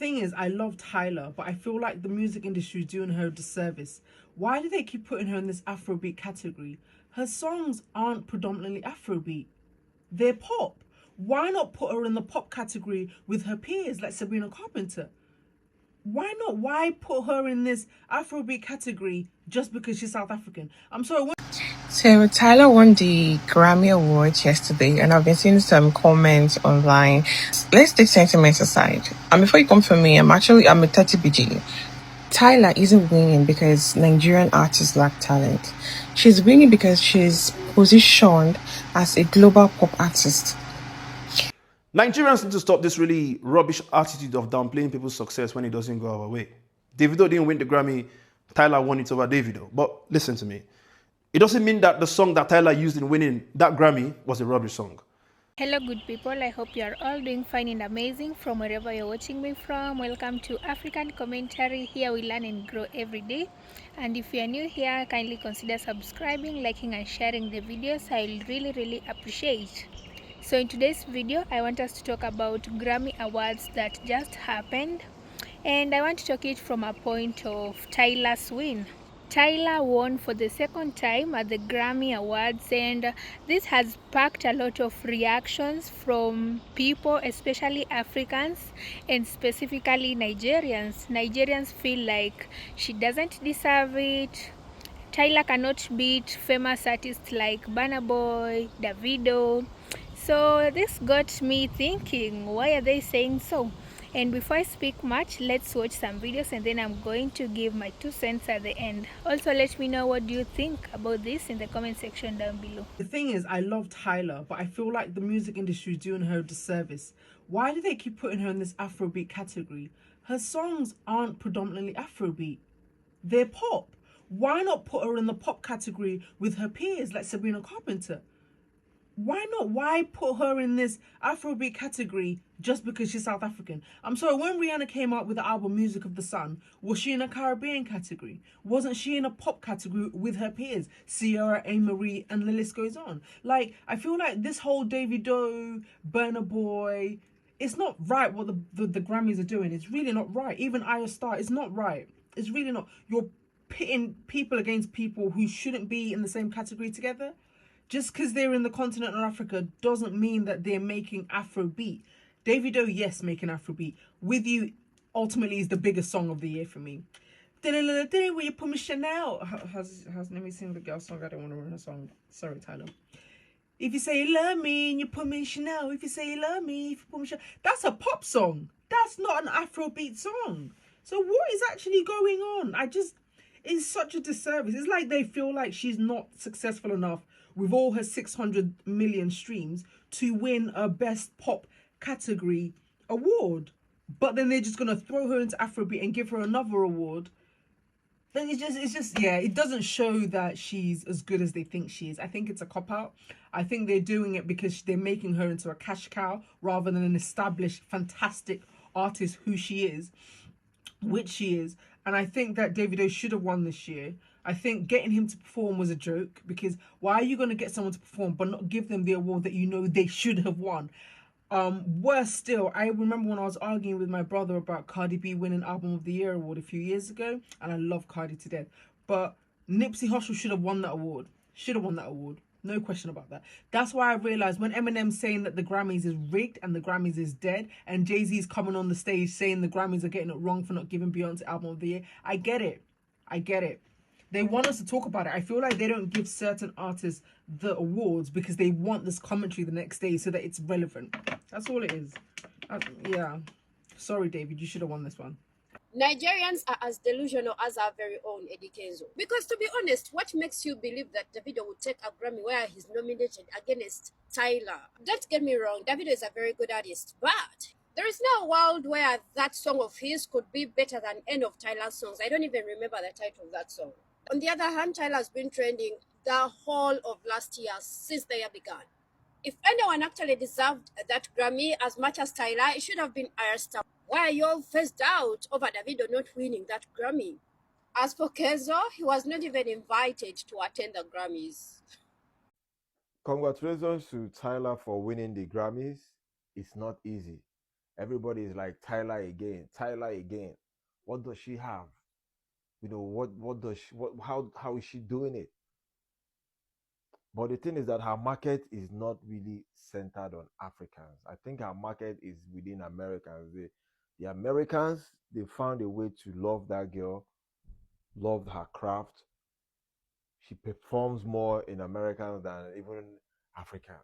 thing is, I love Tyla, but I feel like the music industry is doing her a disservice. Why do they keep putting her in this Afrobeat category? Her songs aren't predominantly Afrobeat, they're pop. Why not put her in the pop category with her peers like Sabrina Carpenter? Why not? Why put her in this Afrobeat category just because she's South African? I'm sorry. So Tyler won the Grammy Awards yesterday, and I've been seeing some comments online. Let's take sentiments aside. And before you come for me, I'm a 30BG. Tyler isn't winning because Nigerian artists lack talent. She's winning because she's positioned as a global pop artist. Nigerians need to stop this really rubbish attitude of downplaying people's success when it doesn't go our way. Davido didn't win the Grammy, Tyler won it over Davido. But listen to me. It doesn't mean that the song that Tyler used in winning that Grammy was a rubbish song. Hello good people, I hope you are all doing fine and amazing from wherever you're watching me from. Welcome to African Commentary. Here we learn and grow every day. And if you are new here, kindly consider subscribing, liking and sharing the videos. I will really appreciate. So in today's video, I want us to talk about Grammy Awards that just happened. And I want to talk it from a point of Tyla'S win. Tyla won for the second time at the Grammy Awards, and this has sparked a lot of reactions from people, especially Africans and specifically Nigerians. Nigerians feel like she doesn't deserve it. Tyla cannot beat famous artists like Burna Boy, Davido. So this got me thinking, why are they saying so? And before I speak much, let's watch some videos and then I'm going to give my 2 cents at the end. Also, let me know what do you think about this in the comment section down below. The thing is, I love Tyla, but I feel like the music industry is doing her a disservice. Why do they keep putting her in this Afrobeat category? Her songs aren't predominantly Afrobeat, they're pop. Why not put her in the pop category with her peers like Sabrina Carpenter? Why not? Why put her in this Afrobeat category just because she's South African? I'm sorry, when Rihanna came out with the album Music of the Sun, was she in a Caribbean category? Wasn't she in a pop category with her peers, Sierra, A. Marie, and the list goes on? Like, I feel like this whole Davido, Burna Boy, it's not right what the Grammys are doing. It's really not right. Even Aya Star, it's not right. It's really not. You're pitting people against people who shouldn't be in the same category together. Just because they're in the continent of Africa doesn't mean that they're making Afrobeat. Davido, yes, making Afrobeat. With You ultimately is the biggest song of the year for me. Will you put me Chanel? Let me sing the girl song. I don't want to ruin her song. Sorry, Tyler. If you say you love me and you put me in Chanel. If you say you love me, if you put me Chanel. That's a pop song. That's not an Afrobeat song. So what is actually going on? It's such a disservice. It's like they feel like she's not successful enough with all her 600 million streams to win a best pop category award. But then they're just going to throw her into Afrobeat and give her another award. Then yeah, it doesn't show that she's as good as they think she is. I think it's a cop-out. I think they're doing it because they're making her into a cash cow rather than an established, fantastic artist who she is, which she is. And I think that Davido should have won this year. I think getting him to perform was a joke, because why are you going to get someone to perform but not give them the award that you know they should have won? Worse still, I remember when I was arguing with my brother about Cardi B winning Album of the Year award a few years ago, and I love Cardi to death, but Nipsey Hussle should have won that award. Should have won that award. No question about that. That's why I realized when Eminem's saying that the Grammys is rigged and the Grammys is dead, and Jay-Z's coming on the stage saying the Grammys are getting it wrong for not giving Beyonce Album of the Year. I get it. I get it. They want us to talk about it. I feel like they don't give certain artists the awards because they want this commentary the next day so that it's relevant. That's all it is. Yeah. Sorry, David. You should have won this one. Nigerians are as delusional as our very own Eddie Kenzo. Because to be honest, what makes you believe that Davido would take a Grammy where he's nominated against Tyler? Don't get me wrong, Davido is a very good artist, but there is no world where that song of his could be better than any of Tyler's songs. I don't even remember the title of that song. On the other hand, Tyler has been trending the whole of last year since the year began. If anyone actually deserved that Grammy as much as Tyler, it should have been Aya Star. Why are you all phased out over Davido not winning that Grammy? As for Kenzo, he was not even invited to attend the Grammys. Congratulations to Tyler for winning the Grammys. It's not easy. Everybody is like Tyler again, Tyler again. What does she have? You know, what does she, what how is she doing it? But the thing is that her market is not really centered on Africans. I think her market is within Americans. The Americans, they found a way to love that girl, love her craft. She performs more in Americans than even Africans.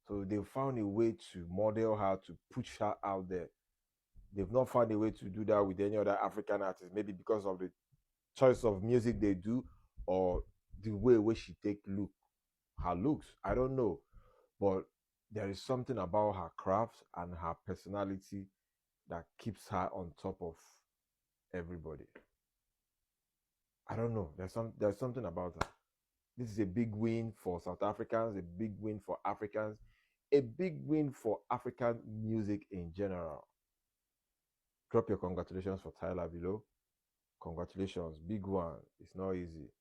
So they found a way to model her, to push her out there. They've not found a way to do that with any other African artist, maybe because of the choice of music they do or the way in which she take her looks. I don't know. But there is something about her craft and her personality that keeps her on top of everybody. I don't know. There's something about her. This is a big win for South Africans, a big win for Africans, a big win for African music in general. Drop your congratulations for Tyler below. Congratulations, big one. It's not easy.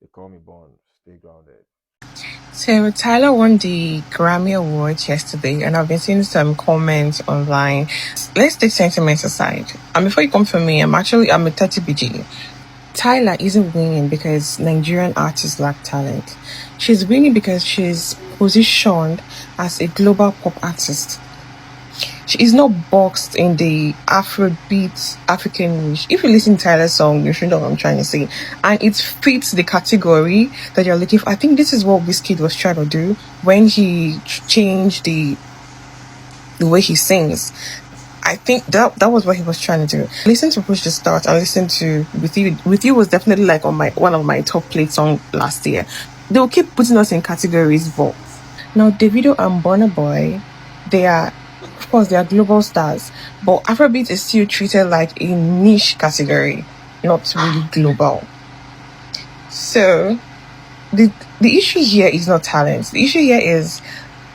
They call me Bond. Stay grounded. So Tyler won the Grammy Awards yesterday, and I've been seeing some comments online. Let's take sentiments aside. And before you come for me, I'm a 30BG. Tyler isn't winning because Nigerian artists lack talent. She's winning because she's positioned as a global pop artist. She is not boxed in the Afrobeat African niche. If you listen to Tyla'S song, you should know what I'm trying to say. And it fits the category that you're looking for. I think this is what Wizkid was trying to do when he changed the way he sings. I think that was what he was trying to do. Listen to Push the Start and listen to With You. With You was definitely like on one of my top played songs last year. They will keep putting us in categories, but now Davido and Burna Boy, they are, of course, they are global stars, but Afrobeat is still treated like a niche category, not really global. So the issue here is not talent. The issue here is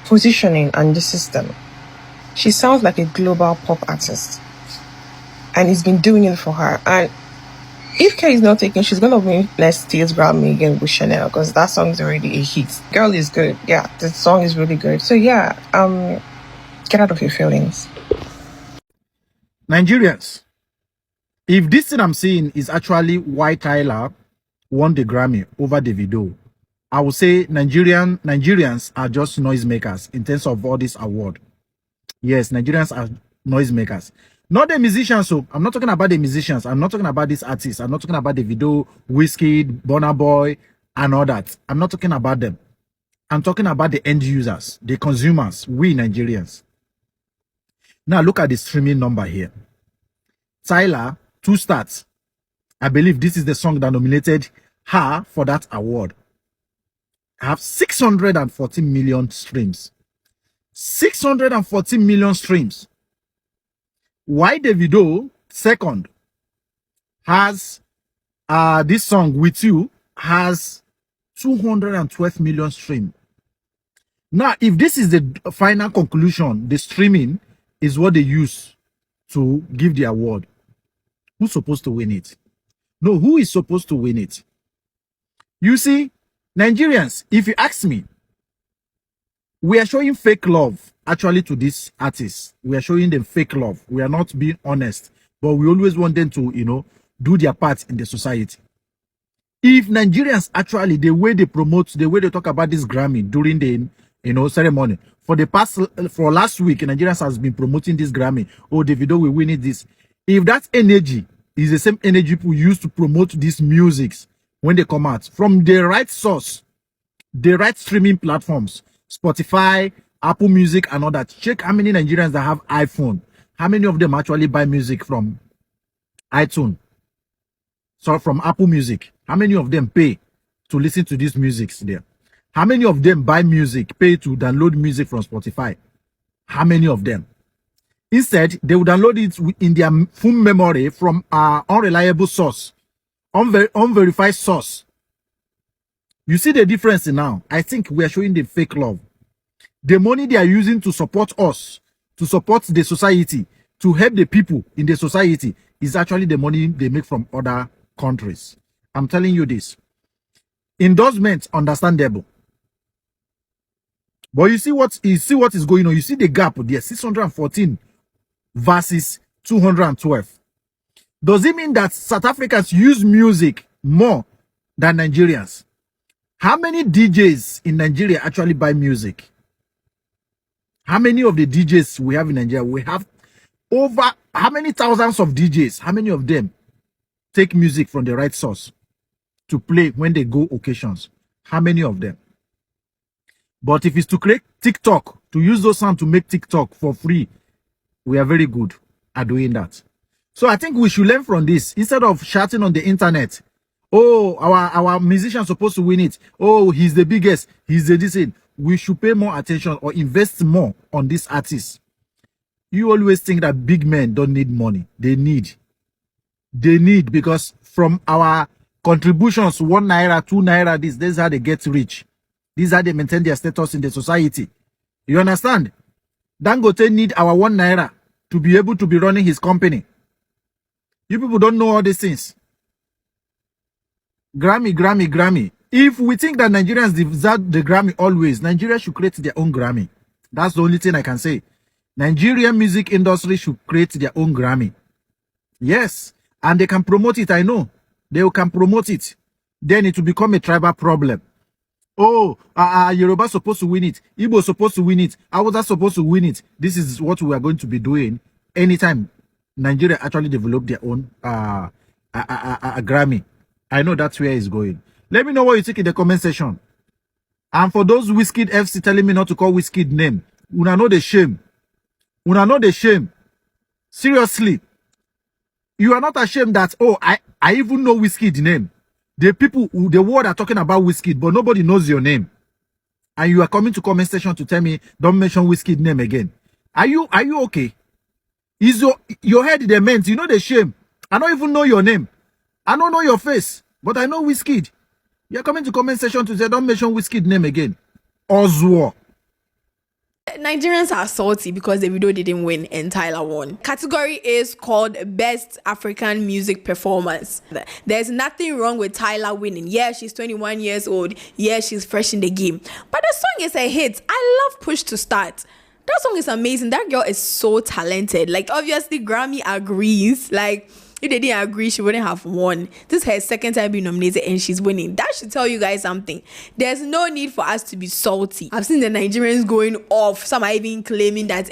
positioning and the system. She sounds like a global pop artist, and he's been doing it for her. And if K is not taken, she's gonna win next year's Grammy again with Chanel, because that song is already a hit. Girl is good. Yeah, the song is really good. So yeah, get out of your feelings. Nigerians, if this thing I'm seeing is actually why Tyler won the Grammy over Davido, I would say Nigerians are just noisemakers in terms of all this award. Yes, Nigerians are noisemakers. Not the musicians, so I'm not talking about the musicians. I'm not talking about these artists. I'm not talking about Davido, Wizkid, Burna Boy, and all that. I'm not talking about them. I'm talking about the end users, the consumers, we Nigerians. Now look at the streaming number here. Tyler, 2 starts. I believe this is the song that nominated her for that award. Have 640 million streams. 640 million streams. Why Davido, second, has this song With You has 212 million streams. Now, if this is the final conclusion, the streaming is what they use to give the award, who's supposed to win it? No, who is supposed to win it? You see, Nigerians, if you ask me, we are showing fake love actually to these artists. We are showing them fake love. We are not being honest, but we always want them to, do their part in the society. If Nigerians actually, the way they promote, the way they talk about this Grammy during the, ceremony, for last week, Nigerians has been promoting this Grammy. Oh, Davido will win it this. If that energy is the same energy people use to promote these musics when they come out from the right source, the right streaming platforms, Spotify, Apple Music, and all that. Check how many Nigerians that have iPhone. How many of them actually buy music from iTunes? So from Apple Music. How many of them pay to listen to these musics there? How many of them buy music, pay to download music from Spotify? How many of them? Instead, they will download it in their phone memory from an unreliable source, unverified source. You see the difference now? I think we are showing the fake love. The money they are using to support us, to support the society, to help the people in the society is actually the money they make from other countries. I'm telling you this. Endorsement, understandable. But you see what is going on. You see the gap there, 614 versus 212. Does it mean that South Africans use music more than Nigerians? How many DJs in Nigeria actually buy music? How many of the DJs we have in Nigeria? We have over how many thousands of DJs? How many of them take music from the right source to play when they go occasions? How many of them? But if it's to create TikTok, to use those sounds to make TikTok for free, we are very good at doing that. So I think we should learn from this. Instead of shouting on the internet, oh, our musician supposed to win it. Oh, he's the biggest. He's the this. We should pay more attention or invest more on these artists. You always think that big men don't need money. They need, because from our contributions, 1 naira, 2 naira, this is how they get rich. This is how they maintain their status in the society. You understand? Dangote need our 1 naira to be able to be running his company. You people don't know all these things. Grammy. If we think that Nigerians deserve the Grammy always, Nigeria should create their own Grammy. That's the only thing I can say. Nigerian music industry should create their own Grammy. Yes. And they can promote it, I know. They can promote it. Then it will become a tribal problem. Oh, Yoruba supposed to win it. Igbo supposed to win it. Hausa supposed to win it. This is what we are going to be doing anytime Nigeria actually develop their own Grammy. I know that's where it's going. Let me know what you think in the comment section. And for those Wizkid FC telling me not to call Wizkid name, una know the shame. Una know the shame. Seriously. You are not ashamed that, oh, I even know Wizkid name. The people, the world are talking about Wizkid, but nobody knows your name. And you are coming to comment section to tell me, don't mention Wizkid name again. Are you okay? Is your head the meant? You know the shame. I don't even know your name. I don't know your face, but I know Wizkid. You're coming to comment section to say, don't mention Wizkid name again. Oswald. Nigerians are salty because the video didn't win and Tyla won. Category is called Best African Music Performance. There's nothing wrong with Tyla winning. Yeah, she's 21 years old. Yeah, she's fresh in the game. But the song is a hit. I love Push to Start. That song is amazing. That girl is so talented. Like, obviously, Grammy agrees. Like, if they didn't agree, she wouldn't have won. This is her second time being nominated and she's winning. That should tell you guys something. There's no need for us to be salty. I've seen the Nigerians going off. Some are even claiming that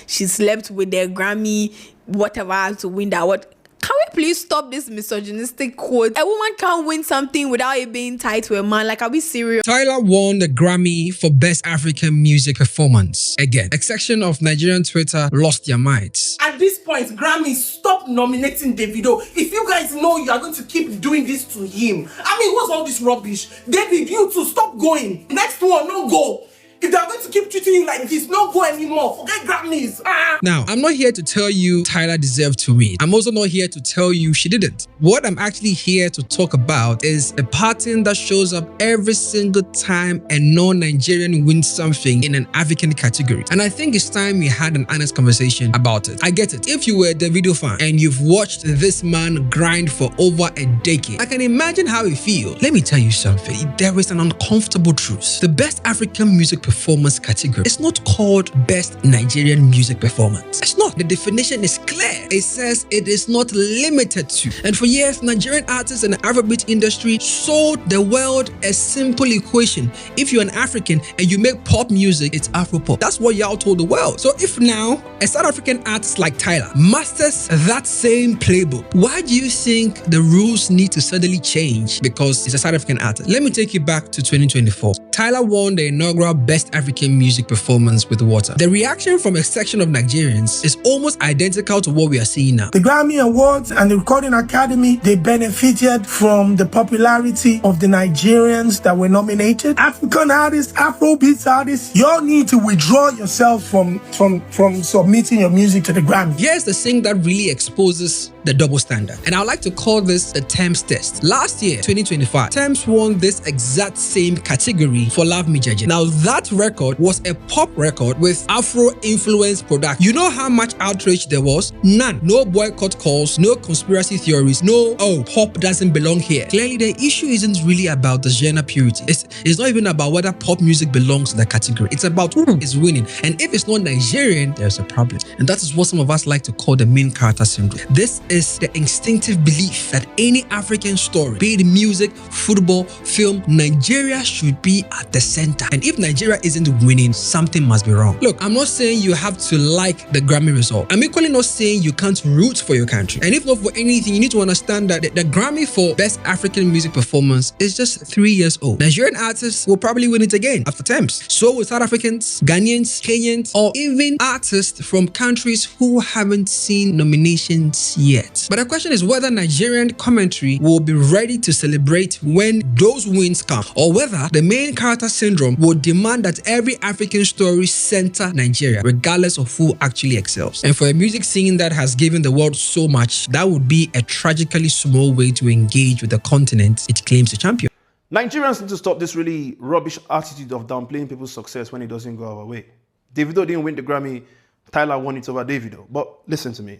she slept with their Grammy, whatever, to win that. What? Can we please stop this misogynistic quote? A woman can't win something without it being tied to a man. Like, are we serious? Tyla won the Grammy for Best African Music Performance. Again, a section of Nigerian Twitter lost their minds. At this point, Grammy, stop nominating Davido. If you guys know you are going to keep doing this to him, I mean, what's all this rubbish? David, you too, stop going. Next one, no go. If they're going to keep treating you like this, no go anymore. Forget Grammys. Now, I'm not here to tell you Tyla deserved to win. I'm also not here to tell you she didn't. What I'm actually here to talk about is a pattern that shows up every single time a non-Nigerian wins something in an African category. And I think it's time we had an honest conversation about it. I get it. If you were a Davido fan and you've watched this man grind for over a decade, I can imagine how it feels. Let me tell you something. There is an uncomfortable truth. The Best African Music Performance category is not called Best Nigerian Music Performance. It's not. The definition is clear. It says it is not limited to. And for years, Nigerian artists in the Afrobeat industry sold the world a simple equation. If you're an African and you make pop music, it's Afropop. That's what y'all told the world. So if now a South African artist like Tyla masters that same playbook, why do you think the rules need to suddenly change because it's a South African artist? Let me take you back to 2024. Tyla won the inaugural Best African Music Performance with Water. The reaction from a section of Nigerians is almost identical to what we are seeing now. The Grammy Awards and the Recording Academy, they benefited from the popularity of the Nigerians that were nominated. African artists, Afrobeat artists, you all need to withdraw yourself from submitting your music to the Grammy. Here's the thing that really exposes the double standard. And I would like to call this the Thames test. Last year, 2025, Thames won this exact same category for Love Me Jeje. Now that record was a pop record with Afro-influenced production. You know how much outrage there was? None. No boycott calls, no conspiracy theories, no, oh, pop doesn't belong here. Clearly the issue isn't really about the genre purity. It's not even about whether pop music belongs to the category. It's about who is winning. And if it's not Nigerian, there's a problem. And that is what some of us like to call the main character syndrome. This is the instinctive belief that any African story, be it music, football, film, Nigeria should be at the center. And if Nigeria isn't winning, something must be wrong. Look, I'm not saying you have to like the Grammy result. I'm equally not saying you can't root for your country. And if not for anything, you need to understand that the Grammy for Best African Music Performance is just 3 years old. Nigerian artists will probably win it again after attempts. So will South Africans, Ghanaians, Kenyans, or even artists from countries who haven't seen nominations yet. But the question is whether Nigerian commentary will be ready to celebrate when those wins come, or whether the main character syndrome will demand that every African story center Nigeria, regardless of who actually excels. And for a music scene that has given the world so much, that would be a tragically small way to engage with the continent it claims to champion. Nigerians need to stop this really rubbish attitude of downplaying people's success when it doesn't go our way. Davido didn't win the Grammy, Tyla won it over Davido. But listen to me.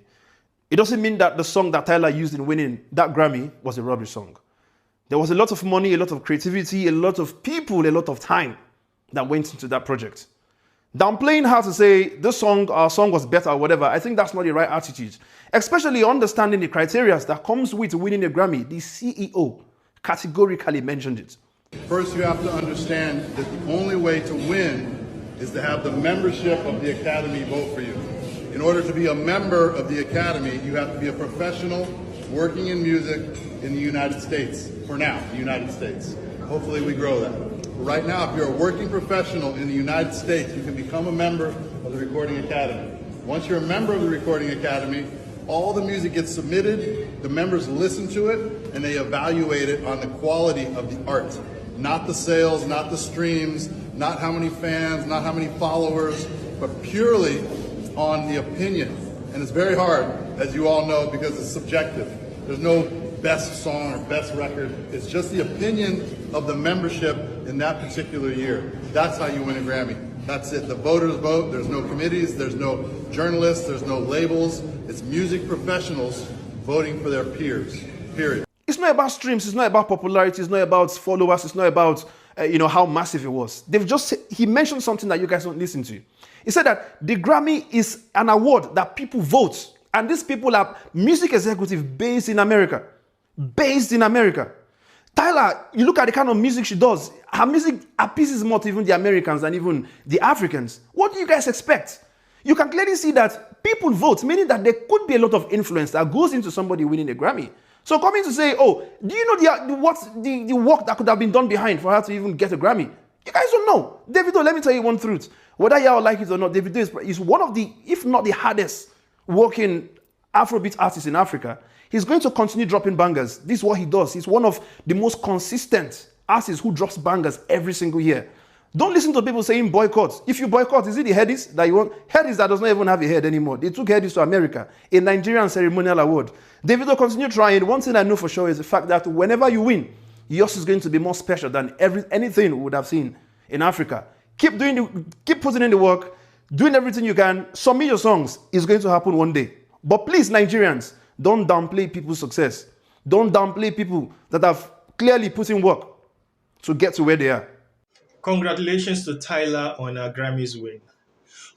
It doesn't mean that the song that Tyla used in winning that Grammy was a rubbish song. There was a lot of money, a lot of creativity, a lot of people, a lot of time that went into that project. Downplaying her to say this song, our song was better or whatever, I think that's not the right attitude. Especially understanding the criteria that comes with winning a Grammy. The CEO categorically mentioned it. First, you have to understand that the only way to win is to have the membership of the Academy vote for you. In order to be a member of the Academy, you have to be a professional working in music in the United States. For now, the United States. Hopefully we grow that. Right now, if you're a working professional in the United States, you can become a member of the Recording Academy. Once you're a member of the Recording Academy, all the music gets submitted, the members listen to it, and they evaluate it on the quality of the art. Not the sales, not the streams, not how many fans, not how many followers, but purely on the opinion. And it's very hard, as you all know, because it's subjective. There's no best song or best record. It's just the opinion of the membership in that particular year. That's how you win a Grammy. That's it. The voters vote. There's no committees. There's no journalists. There's no labels. It's music professionals voting for their peers, period. It's not about streams. It's not about popularity. It's not about followers. It's not about how massive it was. He mentioned something that you guys don't listen to. He said that the Grammy is an award that people vote. And these people are music executives based in America. Based in America. Tyla, you look at the kind of music she does. Her music appeases more to even the Americans than even the Africans. What do you guys expect? You can clearly see that people vote, meaning that there could be a lot of influence that goes into somebody winning a Grammy. So coming to say, oh, do you know the work that could have been done behind for her to even get a Grammy? You guys don't know. Davido, let me tell you one truth. Whether y'all like it or not, Davido is one of the, if not the hardest working Afrobeat artists in Africa. He's going to continue dropping bangers. This is what he does. He's one of the most consistent artists who drops bangers every single year. Don't listen to people saying boycott. If you boycott, is it the Headies that you want? Headies that does not even have a head anymore. They took Headies to America, a Nigerian ceremonial award. Davido continue trying. One thing I know for sure is the fact that whenever you win, yours is going to be more special than anything we would have seen in Africa. Keep putting in the work, doing everything you can. Submit your songs. It's going to happen one day. But please, Nigerians, don't downplay people's success. Don't downplay people that have clearly put in work to get to where they are. Congratulations to Tyla on her Grammys win.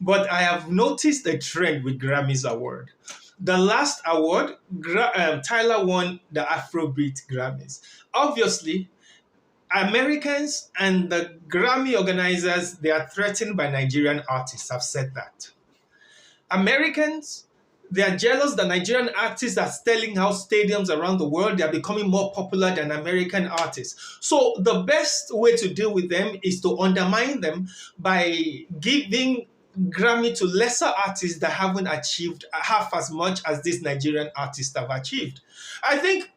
But I have noticed a trend with Grammys award. The last award, Tyla won the Afrobeat Grammys. Obviously, Americans and the Grammy organizers, they are threatened by Nigerian artists. I've said that. Americans, they are jealous that Nigerian artists are selling out stadiums around the world. They are becoming more popular than American artists. So the best way to deal with them is to undermine them by giving Grammy to lesser artists that haven't achieved half as much as these Nigerian artists have achieved. I think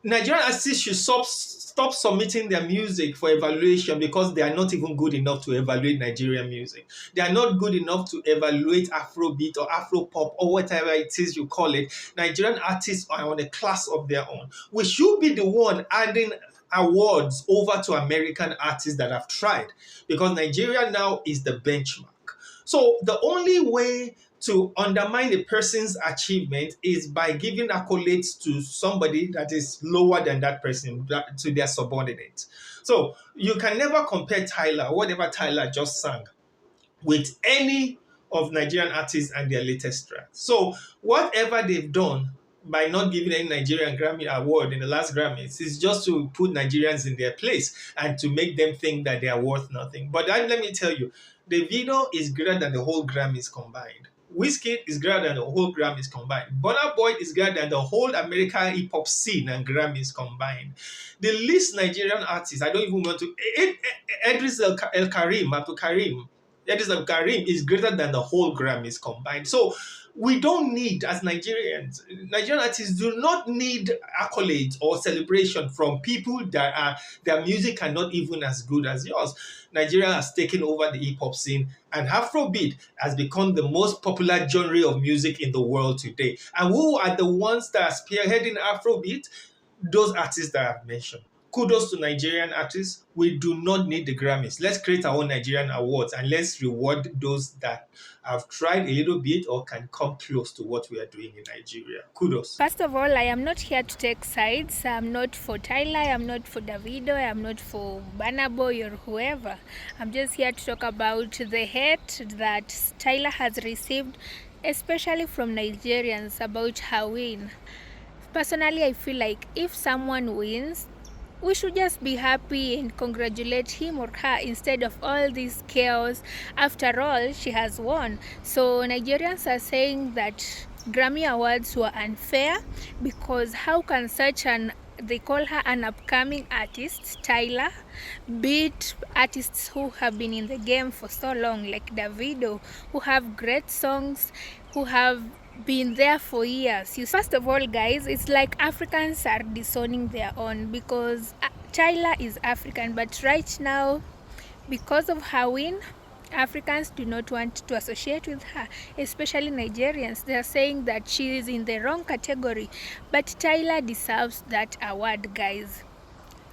Nigerian artists should stop submitting their music for evaluation because they are not even good enough to evaluate Nigerian music. They are not good enough to evaluate Afrobeat or Afropop or whatever it is you call it. Nigerian artists are on a class of their own. We should be the one adding awards over to American artists that have tried, because Nigeria now is the benchmark. So the only way to undermine a person's achievement is by giving accolades to somebody that is lower than that person, to their subordinate. So you can never compare Tyla, whatever Tyla just sang, with any of Nigerian artists and their latest tracks. So whatever they've done by not giving any Nigerian Grammy award in the last Grammys is just to put Nigerians in their place and to make them think that they are worth nothing. But let me tell you, the video is greater than the whole Grammys combined. Wizkid is greater than the whole Grammys combined. Burna Boy is greater than the whole American hip hop scene and Grammys combined. The least Nigerian artist, I don't even want to. Idris El Karim, Abdul Karim, Idris El Karim is greater than the whole Grammys combined. So we don't need, as Nigerians, Nigerian artists do not need accolades or celebration from people that are their music are not even as good as yours. Nigeria has taken over the hip hop scene, and Afrobeat has become the most popular genre of music in the world today. And who are the ones that are spearheading Afrobeat? Those artists that I've mentioned. Kudos to Nigerian artists. We do not need the Grammys. Let's create our own Nigerian awards and let's reward those that have tried a little bit or can come close to what we are doing in Nigeria. Kudos. First of all, I am not here to take sides. I'm not for Tyla, I'm not for Davido, I'm not for Burna Boy or whoever. I'm just here to talk about the hate that Tyla has received, especially from Nigerians, about her win. Personally, I feel like if someone wins, we should just be happy and congratulate him or her instead of all this chaos. After all, she has won. So Nigerians are saying that Grammy Awards were unfair because how can they call her an upcoming artist, Tyla, beat artists who have been in the game for so long, like Davido, who have great songs, who have been there for years. First of all, guys, it's like Africans are disowning their own, because Tyla is African, but right now, because of her win, Africans do not want to associate with her, especially Nigerians. They are saying that she is in the wrong category, but Tyla deserves that award, guys.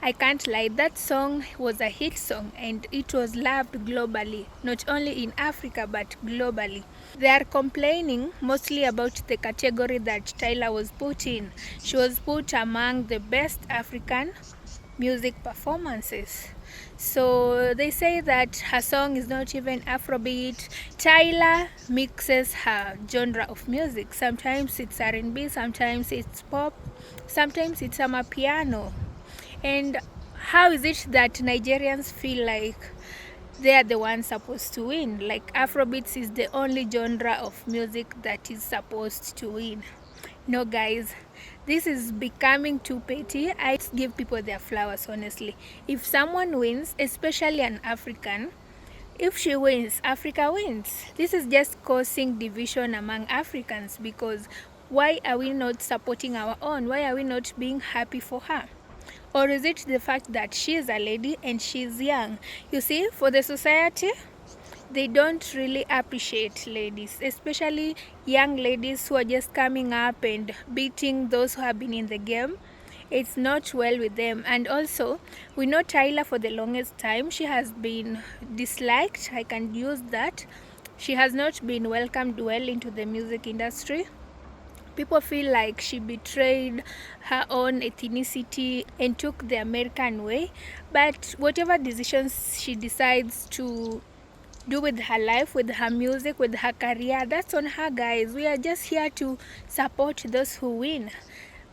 I can't lie, that song was a hit song and it was loved globally, not only in Africa but globally. They are complaining mostly about the category that Tyla was put in. She was put among the best African music performances. So they say that her song is not even Afrobeat. Tyla mixes her genre of music. Sometimes it's R&B, sometimes it's pop, sometimes it's amapiano. And how is it that Nigerians feel like they are the ones supposed to win? Like Afrobeats is the only genre of music that is supposed to win. No, guys, this is becoming too petty. I give people their flowers, honestly. If someone wins, especially an African, if she wins, Africa wins. This is just causing division among Africans, because why are we not supporting our own? Why are we not being happy for her? Or is it the fact that she is a lady and she's young? You see, for the society, they don't really appreciate ladies, especially young ladies who are just coming up and beating those who have been in the game. It's not well with them. And also, we know Tyla for the longest time. She has been disliked, I can use that. She has not been welcomed well into the music industry. People feel like she betrayed her own ethnicity and took the American way. But whatever decisions she decides to do with her life, with her music, with her career, that's on her, guys. We are just here to support those who win.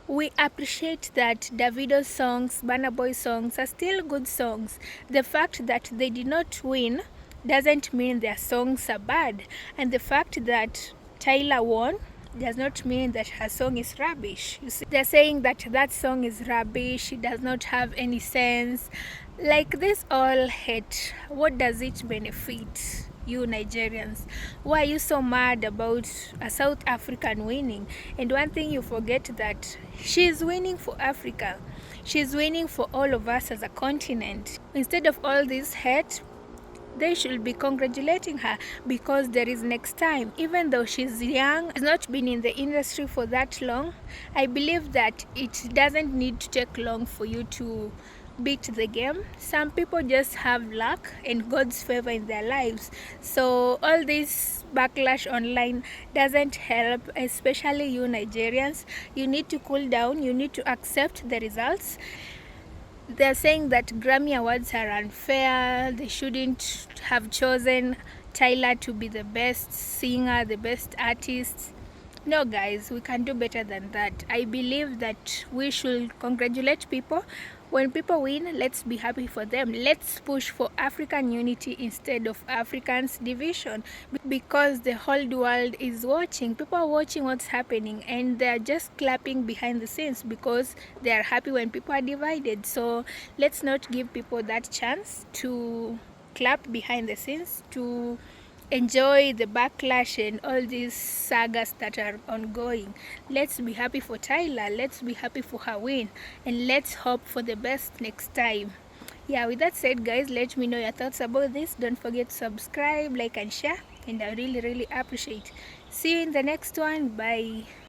We appreciate that Davido's songs, Burna Boy's songs are still good songs. The fact that they did not win doesn't mean their songs are bad. And the fact that Tyla won does not mean that her song is rubbish. You see, they're saying that that song is rubbish, it does not have any sense. Like this all hate, what does it benefit? you Nigerians. Why are you so mad about a South African winning? And one thing you forget that she's winning for Africa. She's winning for all of us as a continent. Instead of all this hate, they should be congratulating her because there is next time. Even though she's young, has not been in the industry for that long, I believe that it doesn't need to take long for you to beat the game. Some people just have luck and God's favor in their lives. So all this backlash online doesn't help, especially you Nigerians. You need to cool down, you need to accept the results. They're saying that Grammy Awards are unfair. They shouldn't have chosen Tyla to be the best singer, the best artist. No, guys, we can do better than that. I believe that we should congratulate people. When people win, let's be happy for them. Let's push for African unity instead of Africans division, because the whole world is watching. People are watching what's happening and they're just clapping behind the scenes because they are happy when people are divided. So let's not give people that chance to clap behind the scenes, to enjoy the backlash and all these sagas that are ongoing. Let's be happy for Tyla, let's be happy for her win, and let's hope for the best next time. Yeah, with that said, guys, let me know your thoughts about this. Don't forget to subscribe, like and share, and I really appreciate. See you in the next one. Bye.